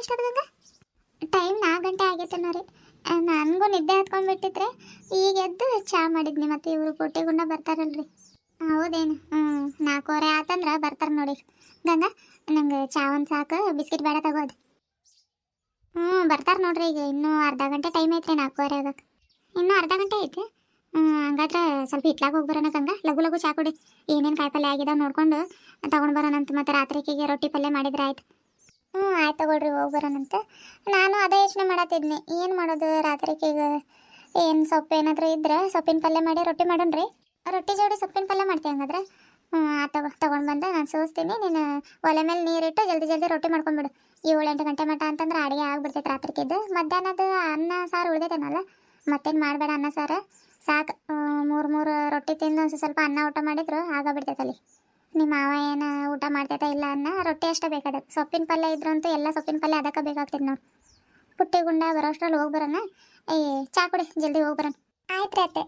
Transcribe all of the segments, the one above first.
ಇಷ್ಟೊತ್ತಂಗ time 4 ಗಂಟೆ ಆಗೈತೆ ನೋರಿ. ನನಗೂ ನಿದ್ದೆ ಹತ್ಕೊಂಡ್ಬಿಟ್ಟಿದ್ರೆ ಈಗ ಎದ್ದು ಚಾ ಮಾಡಿದ್ನಿ. ಮತ್ತೆ ಇವರು ಪುಟ್ಟಿಗುಂಡ ಬರ್ತಾರಲ್ರಿ. ಹೌದೇನು? 4:15 ಆತಂದ್ರೆ ಬರ್ತಾರೆ ನೋಡಿ. ಗಂಗಾ, ನಂಗೆ ಚಾ ಒಂದು ಸಾಕು, ಬಿಸ್ಕಿಟ್ ಬೇಡ ತಗೋದು. ಬರ್ತಾರೆ ನೋಡ್ರಿ. ಈಗ ಇನ್ನೂ ಅರ್ಧ ಗಂಟೆ ಟೈಮ್ ಐತ್ರಿ. 4:15 ಆಗಕ್ಕೆ ಇನ್ನೂ ಅರ್ಧ ಗಂಟೆ ಐತೆ. ಹಂಗಾದ್ರೆ ಸ್ವಲ್ಪ ಹಿಟ್ಲಾಗ ಹೋಗಿ ಬರೋಣ ಗಂಗಾ. ಲಘು ಲಘು ಚಾ ಕುಡಿ. ಏನೇನು ಕಾಯಿ ಪಲ್ಯ ಆಗಿದಾವೆ ನೋಡ್ಕೊಂಡು ತಗೊಂಡು ಬರೋಣಂತ. ಮತ್ತೆ ರಾತ್ರಿಗೆ ರೊಟ್ಟಿ ಪಲ್ಯ ಮಾಡಿದ್ರೆ ಆಯ್ತು. ಆಯ್ತು ತಗೊಳ್ರಿ, ಹೋಗಿ ಬರೋಣಂತ. ನಾನು ಅದೇ ಯೋಚನೆ ಮಾಡತ್ತಿದ್ನಿ, ಏನು ಮಾಡೋದು ರಾತ್ರಿಗೆ. ಏನು ಸೊಪ್ಪು ಏನಾದರೂ ಇದ್ರೆ ಸೊಪ್ಪಿನ ಪಲ್ಯ ಮಾಡಿ ರೊಟ್ಟಿ ಮಾಡೋಣ್ರಿ. ರೊಟ್ಟಿ ಜೋಡಿ ಸೊಪ್ಪಿನ ಪಲ್ಯ ಮಾಡ್ತೀವಿ ಹಂಗಾದ್ರೆ. ತಗೊಂಡು ಬಂದು ನಾನು ಸೋಸ್ತೀನಿ. ನೀನು ಒಲೆ ಮೇಲೆ ನೀರಿಟ್ಟು ಜಲ್ದಿ ಜಲ್ದಿ ರೊಟ್ಟಿ ಮಾಡ್ಕೊಂಡ್ಬಿಡು. 7-8 ಗಂಟೆ ಮಟ್ಟ ಅಂತಂದ್ರೆ ಅಡುಗೆ ಆಗ್ಬಿಡ್ತೈತೆ ರಾತ್ರಿಗಿದ್ದು. ಮಧ್ಯಾಹ್ನದ ಅನ್ನ ಸಾರು ಉಳಿದೈತೇನಲ್ಲ, ಮತ್ತೇನು ಮಾಡಬೇಡ. ಅನ್ನ ಸಾರು ಸಾಕು. 3 ರೊಟ್ಟಿ ತಿಂದು ಸ್ವಲ್ಪ ಅನ್ನ ಊಟ ಮಾಡಿದ್ರು ಆಗೋಗ್ಬಿಡ್ತೈತಲ್ಲಿ. ನಿಮ್ಮ ಮಾವ ಏನು ಊಟ ಮಾಡ್ತೈತ ಇಲ್ಲ ಅನ್ನ, ರೊಟ್ಟಿ ಅಷ್ಟೇ ಬೇಕಾದಕ್ಕೆ. ಸೊಪ್ಪಿನ ಪಲ್ಯ ಇದ್ರಂತೂ ಎಲ್ಲ ಸೊಪ್ಪಿನ ಪಲ್ಯ ಅದಕ್ಕೆ ಬೇಕಾಗ್ತೈತೆ ನೋಡಿ. ಪುಟ್ಟಿ ಗುಂಡ ಬರೋಷ್ಟ್ರಲ್ಲಿ ಹೋಗಿ ಬರೋಣ. ಚಾ ಕುಡಿ, ಜಲ್ದಿ ಹೋಗಿ ಬರೋಣ. ಆಯ್ತು ರೀ ಅತ್ತೆ.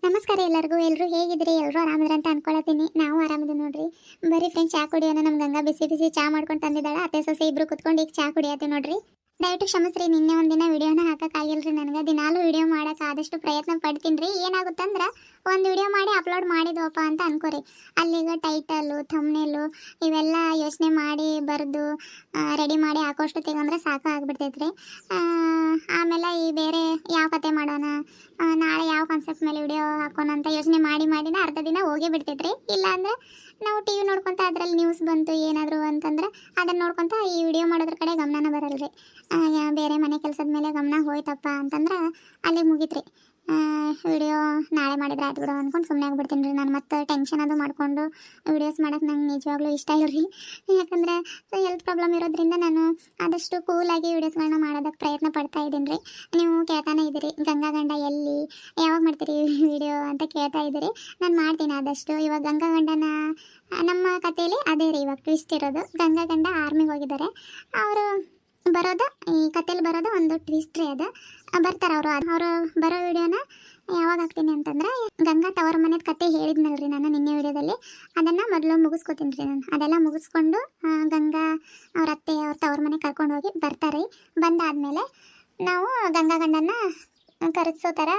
ನಮಸ್ಕಾರ ಎಲ್ಲರಿಗೂ. ಎಲ್ಲರೂ ಹೇಗಿದ್ರಿ? ಎಲ್ಲರೂ ಆರಾಮಿದ್ರೆ ಅಂತ ಅನ್ಕೊಳತ್ತೀನಿ. ನಾವು ಆರಾಮಿದೆ ನೋಡ್ರಿ. ಬರೀ ಫ್ರೆಂಡ್ಸ್ ಚಾ ಕುಡಿಯೋಣ. ನಮ್ಮ ಗಂಗಾ ಬಿಸಿ ಬಿಸಿ ಚಾ ಮಾಡ್ಕೊಂಡು ತಂದಿದ್ದಾಳೆ. ಅತ್ತೆ ಸೊಸೆ ಇಬ್ರು ಕುತ್ಕೊಂಡು ಈಗ ಚಾ ಕುಡಿಯತ್ತೆ ನೋಡ್ರಿ. ದಯವಿಟ್ಟು ಕ್ಷಮಿಸ್ರಿ, ನಿನ್ನೆ ಒಂದಿನ ವಿಡಿಯೋನ ಹಾಕೋಕ್ಕಾಗಿಲ್ರಿ ನನಗೆ. ದಿನಾಲು ವಿಡಿಯೋ ಮಾಡೋಕೆ ಆದಷ್ಟು ಪ್ರಯತ್ನ ಪಡ್ತೀನಿ ರೀ. ಏನಾಗುತ್ತಂದ್ರೆ ಒಂದು ವಿಡಿಯೋ ಮಾಡಿ ಅಪ್ಲೋಡ್ ಮಾಡಿದ್ವಪ್ಪ ಅಂತ ಅನ್ಕೋರಿ, ಅಲ್ಲಿಗ ಟೈಟಲ್ಲು ಥಂಬ್ನೇಲು ಇವೆಲ್ಲ ಯೋಚನೆ ಮಾಡಿ ಬರೆದು ರೆಡಿ ಮಾಡಿ ಹಾಕೋಷ್ಟು ತೆಗಂದ್ರೆ ಸಾಕು ಆಗ್ಬಿಡ್ತೈತ್ರಿ. ಆಮೇಲೆ ಈ ಬೇರೆ ಯಾವ ಕತೆ ಮಾಡೋಣ, ನಾಳೆ ಯಾವ ಕಾನ್ಸೆಪ್ಟ್ ಮೇಲೆ ವಿಡಿಯೋ ಹಾಕೋಣ ಅಂತ ಯೋಚನೆ ಮಾಡಿನ ಅರ್ಧ ದಿನ ಹೋಗೇ ಬಿಡ್ತೈತ್ರಿ. ಇಲ್ಲಾಂದರೆ ನಾವು ಟಿ ವಿ ನೋಡ್ಕೊತ ಅದರಲ್ಲಿ ನ್ಯೂಸ್ ಬಂತು ಏನಾದರೂ ಅಂತಂದ್ರೆ ಅದನ್ನು ನೋಡ್ಕೊತ ಈ ವಿಡಿಯೋ ಮಾಡೋದ್ರ ಕಡೆ ಗಮನನ ಬರಲ್ರಿ. ಬೇರೆ ಮನೆ ಕೆಲಸದ ಮೇಲೆ ಗಮನ ಹೋಯ್ತಪ್ಪ ಅಂತಂದ್ರೆ ಅಲ್ಲಿಗೆ ಮುಗೀತ್ರಿ. ವಿಡಿಯೋ ನಾಳೆ ಮಾಡಿದ್ರೆ ಆಯ್ತು ಬಿಡು ಅಂದ್ಕೊಂಡು ಸುಮ್ಮನೆ ಆಗ್ಬಿಡ್ತೀನಿ ರೀ ನಾನು. ಮತ್ತೆ ಟೆನ್ಷನ್ ಅದು ಮಾಡಿಕೊಂಡು ವಿಡಿಯೋಸ್ ಮಾಡೋಕ್ಕೆ ನಂಗೆ ನಿಜವಾಗ್ಲೂ ಇಷ್ಟ ಇಲ್ರಿ. ಯಾಕಂದರೆ ಹೆಲ್ತ್ ಪ್ರಾಬ್ಲಮ್ ಇರೋದ್ರಿಂದ ನಾನು ಆದಷ್ಟು ಕೂಲಾಗಿ ವಿಡಿಯೋಸ್ಗಳನ್ನ ಮಾಡೋದಕ್ಕೆ ಪ್ರಯತ್ನ ಪಡ್ತಾ ಇದ್ದೀನಿ ರೀ. ನೀವು ಕೇಳ್ತಾನೆ ಇದ್ದೀರಿ, ಗಂಗಾ ಗಂಡ ಎಲ್ಲಿ, ಯಾವಾಗ ಮಾಡ್ತೀರಿ ವಿಡಿಯೋ ಅಂತ ಕೇಳ್ತಾ ಇದ್ದೀರಿ. ನಾನು ಮಾಡ್ತೀನಿ ಆದಷ್ಟು. ಇವಾಗ ಗಂಗಾ ಗಂಡನ ನಮ್ಮ ಕಥೆಯಲ್ಲಿ ಅದೇ ರೀ ಇವಾಗ ಟ್ವಿಸ್ಟ್ ಇರೋದು. ಗಂಗಾ ಗಂಡ ಆರ್ಮಿಗೆ ಹೋಗಿದ್ದಾರೆ. ಅವರು ಬರೋದು ಈ ಕಥೆಯಲ್ಲಿ ಬರೋದು ಒಂದು ಟ್ವಿಸ್ಟ್ ರೀ. ಅದು ಬರ್ತಾರೆ ಅವರು ಬರೋ ವಿಡಿಯೋನ ಯಾವಾಗ ಹಾಕ್ತೀನಿ ಅಂತಂದ್ರೆ, ಗಂಗಾ ತವರ ಮನೆದ ಕತೆ ಹೇಳಿದ್ನಲ್ರಿ ನಾನು ನಿನ್ನೆ ವಿಡಿಯೋದಲ್ಲಿ, ಅದನ್ನು ಮೊದಲು ಮುಗಿಸ್ಕೊತೀನಿ ರೀ ನಾನು. ಅದೆಲ್ಲ ಮುಗಿಸ್ಕೊಂಡು ಗಂಗಾ ಅವ್ರ ಅತ್ತೆ ಅವ್ರ ತವರ ಮನೆ ಕರ್ಕೊಂಡು ಹೋಗಿ ಬರ್ತಾರೆ. ಬಂದಾದಮೇಲೆ ನಾವು ಗಂಗಾ ಗಂಡನ ಕರೆಸೋ ಥರ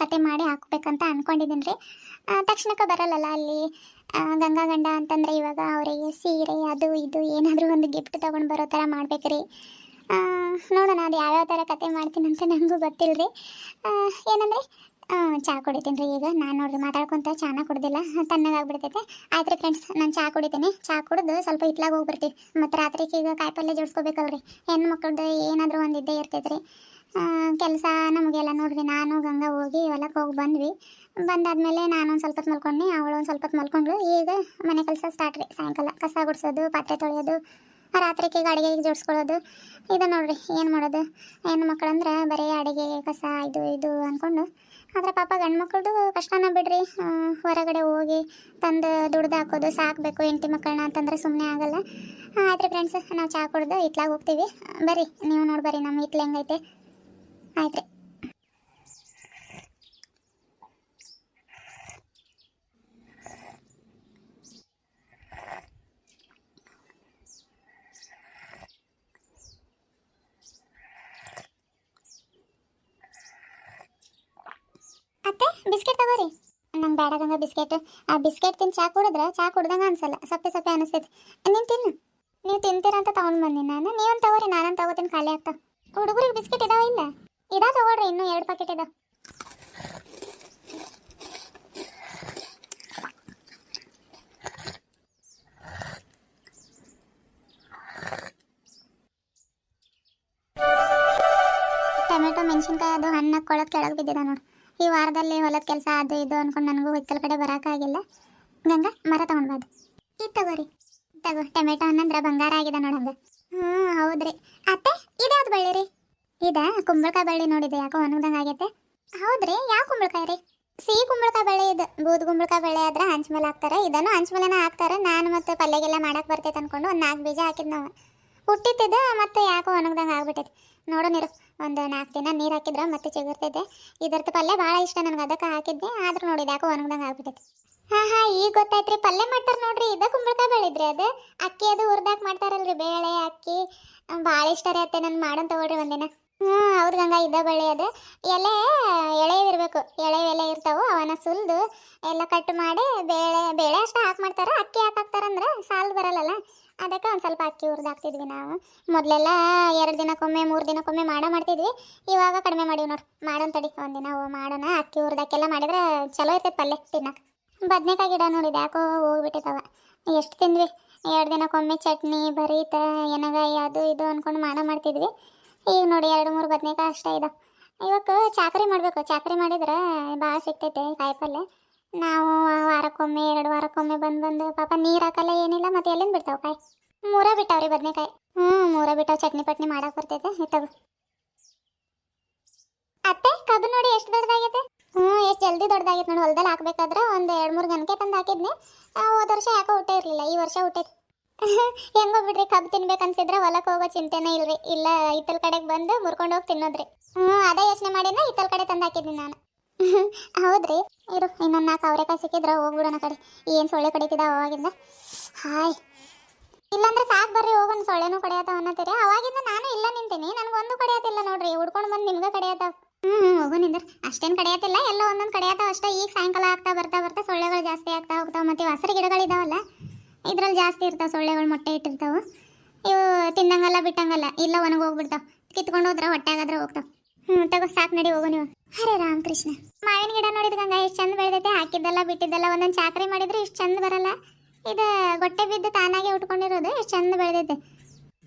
ಕತೆ ಮಾಡಿ ಹಾಕ್ಬೇಕಂತ ಅಂದ್ಕೊಂಡಿದ್ದೀನಿ ರೀ. ತಕ್ಷಣಕ್ಕೆ ಬರಲ್ಲಲ್ಲ ಅಲ್ಲಿ ಗಂಗಾ ಗಂಡ ಅಂತಂದರೆ ಇವಾಗ ಅವರಿಗೆ ಸೀರೆ ಅದು ಇದು ಏನಾದರೂ ಒಂದು ಗಿಫ್ಟ್ ತೊಗೊಂಡು ಬರೋ ಥರ ಮಾಡ್ಬೇಕ್ರಿ. ನೋಡೋಣ ಅದು ಯಾವ್ಯಾವ ಥರ ಕತೆ ಮಾಡ್ತೀನಿ ಅಂತ ನನಗೂ ಗೊತ್ತಿಲ್ಲ ರೀ. ಏನಂದರೆ ಚಹಾ ಕುಡಿತೀನಿ ರೀ ಈಗ ನಾನು. ನೋಡಿರಿ ಮಾತಾಡ್ಕೊತ ಚಾನ ಕುಡ್ದಿಲ್ಲ, ತಣ್ಣಗಾಗ್ಬಿಡ್ತೈತೆ. ಆಯ್ತು ರೀ ಫ್ರೆಂಡ್ಸ್, ನಾನು ಚಹಾ ಕುಡಿತೀನಿ. ಚಹಾ ಕುಡಿದು ಸ್ವಲ್ಪ ಹಿತ್ಲಾಗ ಹೋಗ್ಬಿಡ್ತೀವಿ. ಮತ್ತು ರಾತ್ರಿಗೆ ಈಗ ಕಾಯಿ ಪಲ್ಯ ಜೋಡಿಸ್ಕೋಬೇಕಲ್ರಿ. ಹೆಣ್ಣು ಮಕ್ಕಳದ್ದು ಏನಾದರೂ ಒಂದು ಇದ್ದೇ ಇರ್ತೈತೆ ರೀ ಕೆಲಸ ನಮಗೆಲ್ಲ. ನೋಡ್ರಿ ನಾನು ಗಂಗಾ ಹೋಗಿ ಹೊಲಕ್ಕೆ ಹೋಗಿ ಬಂದ್ವಿ. ಬಂದಾದ್ಮೇಲೆ ನಾನು ಒಂದು ಸ್ವಲ್ಪ ಹೊತ್ತು ಮಲ್ಕೊಂಡು, ಅವಳು ಒಂದು ಸ್ವಲ್ಪ ಹೊತ್ತು ಮಲ್ಕೊಂಡ್ಳು. ಈಗ ಮನೆ ಕೆಲಸ ಸ್ಟಾರ್ಟ್ ರೀ. ಸಾಯಂಕಾಲ ಕಸ ಗುಡಿಸೋದು, ಪಾತ್ರೆ ತೊಳೆಯೋದು, ರಾತ್ರಿಗೆ ಅಡುಗೆಗೆ ಜೋಡಿಸ್ಕೊಳ್ಳೋದು. ಇದು ನೋಡ್ರಿ ಏನು ಮಾಡೋದು. ಹೆಣ್ಣು ಮಕ್ಕಳಂದ್ರೆ ಬರೀ ಅಡುಗೆ ಕಸ ಇದು ಅಂದ್ಕೊಂಡು. ಆದರೆ ಪಾಪ ಗಂಡು ಮಕ್ಕಳದು ಕಷ್ಟನ ಬಿಡ್ರಿ. ಹೊರಗಡೆ ಹೋಗಿ ತಂದು ದುಡ್ದು ಹಾಕೋದು, ಸಾಕಬೇಕು ಹೆಂಡತಿ ಮಕ್ಕಳನ್ನ ಅಂತಂದ್ರೆ ಸುಮ್ಮನೆ ಆಗಲ್ಲ. ಆಯ್ತು ರೀ ಫ್ರೆಂಡ್ಸ್, ನಾವು ಚಹಾ ಕುಡ್ದು ಹಿತ್ಲಾಗ ಹೋಗ್ತೀವಿ. ಬರ್ರಿ ನೀವು ನೋಡಿ ಬರ್ರಿ ನಮ್ಮ ಹಿತ್ಲು ಹೆಂಗೈತೆ. ಆಯ್ತು ರೀ. ಅತ್ತೆ ಬಿಸ್ಕೆಟ್ ತಗೋರಿ. ನಂಗೆ ಬೇಡ ಗಂಗ ಬಿಸ್ಕೆಟ್. ಆ ಬಿಸ್ಕೆಟ್ ತಿಂದು ಚಹಾ ಕುಡಿದ್ರೆ ಚಹಾ ಕುಡ್ದಂಗೆ ಅನ್ಸಲ್ಲ, ಸಪ್ಪೆ ಅನಿಸ್ತೈತಿ. ನೀನು ತಿನ್ನು. ನೀವು ತಿಂತೀರ ಅಂತ ತೊಗೊಂಡು ಬಂದೀನಿ ನಾನು. ನೀವೊಂದು ತಗೋರಿ, ನಾನೊಂದು ತಗೋತೀನಿ, ಖಾಲಿ ಆಗ್ತಾವ. ಹುಡುಗರಿಗೆ ಬಿಸ್ಕೆಟ್ ಇದಾವ ಇಲ್ಲ? ತಗೊಳ್ರಿ, ಇನ್ನೂ 2 ಪ್ಯಾಕೆಟ್ ಇದಾವೆ. ಟೊಮೆಟೊ ಮೆಣಸಿನ್ಕಾಯಿ ಅದು ಹಣ್ಣು ಹಾಕ್ಕೊಳ್ಳೋದು ಕೆಳಗೆ ಬಿದ್ದಿದೆ ನೋಡಿ. ಈ ವಾರದಲ್ಲಿ ಹೊಲದ ಕೆಲಸ ಅದು ಇದು ಅಂದ್ಕೊಂಡು ನನಗೂ ಹಿತ್ತಲ ಕಡೆ ಬರೋಕ್ಕಾಗಿಲ್ಲ. ಗಂಗಾ ಮರ ತೊಗೊಂಡ್ಬಾದು. ಇದು ತಗೋರಿ. ತಗೋ, ಟೊಮೆಟೊ ಹಣ್ಣಂದ್ರೆ ಬಂಗಾರ ಆಗಿದೆ ನೋಡಿ ಹಂಗೆ. ಹೌದ್ರಿ ಅತ್ತೆ. ಇದು ಯಾವ್ದು ಬಳ್ಳಿ ರೀ? ಇದಾ ಕುಂಬಳಕಾಯಿ ಬಳ್ಳಿ ನೋಡಿದೆ, ಯಾಕೋ ಒಣಗ್ದಂಗೆ ಆಗೈತೆ. ಹೌದ್ರಿ, ಯಾವ ಕುಂಬಳಕಾಯಿ ರೀ? ಸಿಹಿ ಕುಂಬಳಕಾಯಿ ಬಳ್ಳಿ ಇದು. ಬೂದ್ ಕುಂಬಳಕಾಯಿ ಬಳ್ಳಿ ಆದ್ರೆ ಹಂಚ ಮೇಲೆ ಹಾಕ್ತಾರೆ. ಇದನ್ನು ಹಂಚ ಮೇಲೆನ ಹಾಕ್ತಾರೆ. ನಾನು ಮತ್ತು ಪಲ್ಯಗೆಲ್ಲ ಮಾಡಕ್ಕೆ ಬರ್ತೈತೆ ಅಂದ್ಕೊಂಡು ಒಂದು 4 ಬೀಜ ಹಾಕಿದ್ ನಾವು. ಹುಟ್ಟಿತ್ತಿದ್ದ ಮತ್ತು ಯಾಕೋ ಒಣಗ್ದಂಗೆ ಆಗ್ಬಿಟ್ಟೈತೆ. ನೋಡೋನಿರು, ಒಂದು 4 ದಿನ ನೀರು ಹಾಕಿದ್ರೆ ಮತ್ತೆ ಚಿಗುರ್ತೈತೆ. ಇದರ್ಥ ಪಲ್ಯ ಭಾಳ ಇಷ್ಟ ನನಗೆ, ಅದಕ್ಕೆ ಹಾಕಿದ್ದೆ. ಆದ್ರೂ ನೋಡಿದೆ ಯಾಕೋ ಒಣಗ್ದಂಗೆ ಆಗ್ಬಿಟ್ಟೈತೆ. ಹಾಂ ಈಗ ಗೊತ್ತಾಯ್ತು ರೀ. ಪಲ್ಯ ಮಾಡ್ತಾರೆ ನೋಡ್ರಿ, ಇದು ಕುಂಬಳಕಾಯಿ ಬೆಳಿದ್ರಿ. ಅದು ಅಕ್ಕಿ ಅದು ಹುರಿದಾಕಿ ಮಾಡ್ತಾರಲ್ರಿ, ಬೇಳೆ ಅಕ್ಕಿ ಭಾಳ ಇಷ್ಟ ರೀ ಅತ್ತೆ, ನಾನು ಮಾಡೋನ್ ತಗೊಳ್ರಿ ಒಂದಿನ. ಹ್ಞೂ ಹೌದು ಗಂಗಾ, ಇದ್ದ ಬಳ್ಳಿ ಅದು ಎಲೆ ಎಳೆವಿರ್ಬೇಕು, ಎಳೆ ಎಲೆ ಇರ್ತಾವು, ಅವನ್ನ ಸುಲಿದು ಎಲ್ಲ ಕಟ್ ಮಾಡಿ ಬೇಳೆ ಬೇಳೆ ಅಷ್ಟೇ ಹಾಕಿ ಮಾಡ್ತಾರೆ. ಅಕ್ಕಿ ಯಾಕೆ ಹಾಕ್ತಾರಂದ್ರೆ ಸಾಲು ಬರಲ್ಲಲ್ಲ, ಅದಕ್ಕೆ ಒಂದು ಸ್ವಲ್ಪ ಅಕ್ಕಿ ಹುರಿದಾಕ್ತಿದ್ವಿ ನಾವು. ಮೊದಲೆಲ್ಲ 2 ದಿನಕ್ಕೊಮ್ಮೆ 3 ದಿನಕ್ಕೊಮ್ಮೆ ಮಾಡ್ತಿದ್ವಿ. ಇವಾಗ ಕಡಿಮೆ ಮಾಡೀವಿ ನೋಡಿ. ಮಾಡೋಣ ತಡಿ ಒಂದಿನ ಮಾಡೋಣ. ಅಕ್ಕಿ ಹುರಿದಾಕೆಲ್ಲ ಮಾಡಿದ್ರೆ ಚಲೋ ಇರ್ತೈತೆ ಪಲ್ಯ ತಿನ್ನಕ್ಕೆ. ಬದ್ನೆಕಾಯಿ ಗಿಡ ನೋಡಿದ ಯಾಕೋ ಹೋಗ್ಬಿಟ್ಟಿತ್ತವ, ಎಷ್ಟು ತಿಂದ್ವಿ. 2 ದಿನಕ್ಕೊಮ್ಮೆ ಚಟ್ನಿ ಬರೀತ ಎನಗಾಯಿ ಅದು ಇದು ಅಂದ್ಕೊಂಡು ಮಾಡ್ತಿದ್ವಿ. ಈಗ ನೋಡಿ 2-3 ಬದ್ನೆಕಾಯಿ ಅಷ್ಟೇ ಇದಾವೆ. ಇವಕ್ಕೆ ಚಾಕರಿ ಮಾಡಬೇಕು, ಚಾಕರಿ ಮಾಡಿದ್ರೆ ಭಾಳ ಸಿಗ್ತೈತೆ ಕಾಯಿಪಲ್ಯ. ನಾವು ವಾರಕ್ಕೊಮ್ಮೆ 2 ವಾರಕ್ಕೊಮ್ಮೆ ಬಂದು ಪಾಪ ನೀರು ಹಾಕಲ್ಲ ಏನಿಲ್ಲ, ಮತ್ತೆ ಎಲ್ಲಿಂದ ಬಿಡ್ತಾವೆ ಕಾಯಿ. 3 ಬಿಟ್ಟಾವ್ರಿ ಬದ್ನೆಕಾಯಿ. 3 ಬಿಟ್ಟಾವ, ಚಟ್ನಿ ಪಟ್ನಿ ಮಾಡಕ್ಕೆ ಬರ್ತೈತೆ. ಇತ್ತವು ಅತ್ತೆ ಕಬ್ಬು ನೋಡಿ ಎಷ್ಟು ದೊಡ್ಡದಾಗೈತೆ. ಎಷ್ಟು ಜಲ್ದಿ ದೊಡ್ಡದಾಗೈತೆ ನೋಡಿ. ಹೊಲದಲ್ಲಿ ಹಾಕ್ಬೇಕಾದ್ರೆ ಒಂದು 2-3 ಗಂಟೆ ತಂದು ಹಾಕಿದ್ನಿ. ಹೋದ ವರ್ಷ ಯಾಕೋ ಹುಟ್ಟೇ ಇರಲಿಲ್ಲ, ಈ ವರ್ಷ ಹುಟ್ಟೈತಿ. ಹೆಂಗೋ ಬಿಡ್ರಿ, ಕಬ್ಬು ತಿನ್ಬೇಕನ್ಸಿದ್ರೆ ಹೊಲಕ್ಕೆ ಹೋಗೋ ಚಿಂತೆನೇ ಇಲ್ರಿ. ಇಲ್ಲ ಹಿತ್ತಲ ಕಡೆಗೆ ಬಂದು ಮುರ್ಕೊಂಡು ಹೋಗಿ ತಿನ್ನೋದ್ರಿ. ಅದೇ ಯೋಚನೆ ಮಾಡಿನ ಹಿತ್ತಲ ಕಡೆ ತಂದು ಹಾಕಿದ್ದೀನಿ ನಾನು. ಹೌದ್ರಿ, ಇರು ಇನ್ನೊಂದು 4 ಅವರೆಕಾಯಿ ಸಿಕ್ಕಿದ್ರೆ ಹೋಗ್ಬಿಡೋಣ ಕಡೆ. ಏನು ಸೊಳ್ಳೆ ಕಡಿತಿದ ಅವಾಗಿಂದ. ಹಾಯ್, ಇಲ್ಲಾಂದ್ರೆ ಸಾಕು ಬರ್ರಿ ಹೋಗೋಣ. ಸೊಳ್ಳೆನೂ ಕಡಿಯತಾವ ಅನ್ನತ್ತೀರಿ. ಅವಾಗಿಂದ ನಾನು ಇಲ್ಲ ನಿಂತೀನಿ, ನನಗೊಂದು ಕಡಿಯತಿಲ್ಲ ನೋಡ್ರಿ. ಹುಡ್ಕೊಂಡು ಬಂದು ನಿಮ್ಗೆ ಕಡಿಯತಾವ. ಹೋಗೋ ನಿಂದ್ರ. ಅಷ್ಟೇನು ಕಡಿಯತಿಲ್ಲ, ಎಲ್ಲ ಒಂದೊಂದು ಕಡಿಯತಾವ ಅಷ್ಟೇ. ಈಗ ಸಾಯಂಕಾಲ ಆಗ್ತಾ ಬರ್ತಾ ಸೊಳ್ಳೆಗಳು ಜಾಸ್ತಿ ಆಗ್ತಾ ಹೋಗ್ತಾವೆ. ಮತ್ತು ಹಸಿರು ಗಿಡಗಳಿದಾವಲ್ಲ, ಇದ್ರಲ್ಲಿ ಜಾಸ್ತಿ ಇರ್ತಾವೆ ಸೊಳ್ಳೆಗಳು, ಮೊಟ್ಟೆ ಇಟ್ಟಿರ್ತಾವೆ. ಇವು ತಿನ್ನಂಗಲ್ಲ ಬಿಟ್ಟಂಗಲ್ಲ, ಇಲ್ಲ ಒಣಗಿ ಹೋಗ್ಬಿಡ್ತಾವೆ. ಕಿತ್ಕೊಂಡು ಹೋದ್ರೆ ಹೊಟ್ಟೆಗಾದ್ರೆ ಹೋಗ್ತಾವೆ. ತಗೋ ಸಾಕು, ನಡಿ ಹೋಗೋ ನೀವು. ಹರೇ ರಾಮಕೃಷ್ಣ. ಮಾವಿನ ಗಿಡ ನೋಡಿದ ಗಂಗಾ ಎಷ್ಟು ಚಂದ ಬೆಳೆದೈತೆ. ಹಾಕಿದ್ದೆಲ್ಲ ಬಿಟ್ಟಿದ್ದೆಲ್ಲ ಒಂದೊಂದು ಚಾಕರಿ ಮಾಡಿದ್ರೆ ಇಷ್ಟು ಚಂದ ಬರಲ್ಲ. ಇದು ಗೊಟ್ಟೆ ಬಿದ್ದು ತಾನಾಗೆ ಉಟ್ಕೊಂಡಿರೋದು ಎಷ್ಟು ಚಂದ ಬೆಳೆದೈತೆ.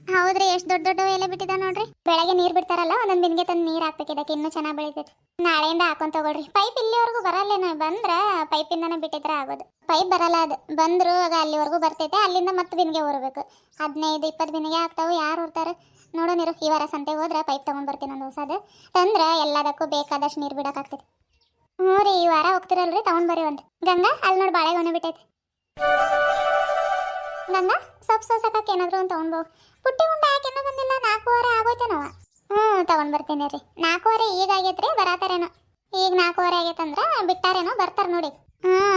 ಹೌದ್ರಿ, ಎಷ್ಟು ದೊಡ್ಡ ಎಲೆ ಬಿಟ್ಟಿದ ನೋಡ್ರಿ. ಬೆಳಗ್ಗೆ ನೀರು ಬಿಡ್ತಾರಲ್ಲ, ಒಂದೊಂದು ಬಿನ್ಗೆ ತಂದು ನೀರು ಹಾಕ್ಬೇಕು. ಇದಕ್ಕೆ ಇನ್ನೂ ಚೆನ್ನಾಗಿ ಬೆಳಿತೈತೆ. ನಾಳೆಯಿಂದ ಹಾಕೊಂಡು ತಗೊಳ್ರಿ. ಪೈಪ್ ಇಲ್ಲಿವರೆಗೂ ಬರಲ್ಲೇನು, ಬಂದ್ರೆ ಪೈಪಿಂದನೇ ಬಿಟ್ಟಿದ್ರೆ ಆಗೋದು. ಪೈಪ್ ಬರಲ್ಲ, ಅದು ಬಂದರೂ ಆಗ ಅಲ್ಲಿವರೆಗೂ ಬರ್ತೈತೆ. ಅಲ್ಲಿಂದ ಮತ್ತೆ ಬಿನ್ಗೆ ಹೊರಬೇಕು. 15-20 ಬಿನ್ಗೆ ಆಗ್ತಾವೆ. ಯಾರು ಹೊರ್ತಾರೆ ನೋಡೋನಿರು. ಈ ವಾರ ಸಂತೆಗೆ ಹೋದ್ರೆ ಪೈಪ್ ತೊಗೊಂಡು ಬರ್ತೀನಿ ಒಂದು ಹೊಸದು. ತಂದ್ರೆ ಎಲ್ಲದಕ್ಕೂ ಬೇಕಾದಷ್ಟು ನೀರು ಬಿಡೋಕ್ಕಾಗ್ತೈತಿ. ರೀ, ಈ ವಾರ ಹೋಗ್ತಿರಲ್ರಿ, ತೊಗೊಂಡು ಬರ್ರಿ ಒಂದು. ಗಂಗಾ ಅಲ್ಲಿ ನೋಡಿ ಬಾಳೆಗೊನೆ ಬಿಟ್ಟೈತೆ. ಗಂಗಾ ಸೊಪ್ಪು ಸೋಸಕ್ಕೆ ಏನಾದರೂ ಒಂದು ತೊಗೊಂಡು ಪುಟ್ಟಿ ಉಂಡೆ ಯಾಕೆನ್ನೂ ಬಂದಿಲ್ಲ. 4:15 ಆಗೋಯ್ತೇನವ. ತೊಗೊಂಡು ಬರ್ತೀನಿ ರೀ. 4:15 ಈಗ ಆಗೈತ್ರಿ, ಬರತ್ತಾರೇನೋ. ಈಗ 4:15 ಆಗೈತಂದ್ರೆ ಬಿಟ್ಟಾರೇನೋ, ಬರ್ತಾರೆ ನೋಡಿ.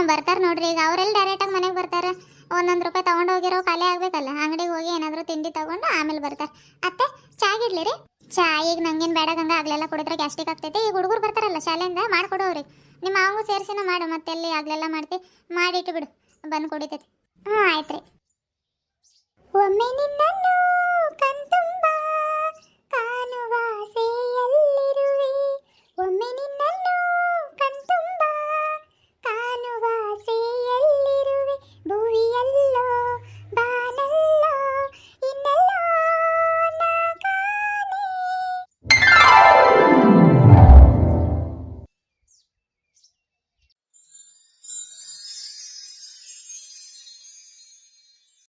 ಬರ್ತಾರೆ ನೋಡ್ರಿ. ಈಗ ಅವರೆಲ್ಲ ಡೈರೆಕ್ಟಾಗಿ ಮನೆಗೆ ಬರ್ತಾರೆ. ಒಂದೊಂದು ರೂಪಾಯಿ ತೊಗೊಂಡು ಹೋಗಿರೋ ಖಾಲಿ ಆಗಬೇಕಲ್ಲ, ಅಂಗಡಿಗೆ ಹೋಗಿ ಏನಾದರೂ ತಿಂಡಿ ತೊಗೊಂಡು ಆಮೇಲೆ ಬರ್ತಾರೆ. ಅತ್ತೆ ಚಾ ಗಿಡ್ಲಿ ರೀ. ಚಾ ಈಗ ನಂಗೇನು ಬೇಡ ಗಂಗಾ, ಆಗ್ಲೆಲ್ಲ ಕುಡಿದ್ರೆ ಗ್ಯಾಸ್ಟ್ರಿಕ್ ಆಗ್ತೈತಿ. ಈಗ ಹುಡುಗರು ಬರ್ತಾರಲ್ಲ ಶಾಲೆಯಿಂದ, ಮಾಡಿಕೊಡು ಅವ್ರಿಗೆ. ನಿಮ್ಮ ಮಾವಂಗೂ ಸೇರಿಸಿನ ಮಾಡು, ಮತ್ತೆ ಎಲ್ಲಿ ಆಗ್ಲೆಲ್ಲ ಮಾಡ್ತಿ, ಮಾಡಿಟ್ಟು ಬಿಡು, ಬಂದು ಕುಡಿತೈತಿ. ಆಯ್ತು ರೀ. ಒಮ್ಮೆ ನಿನ್ನನ್ನು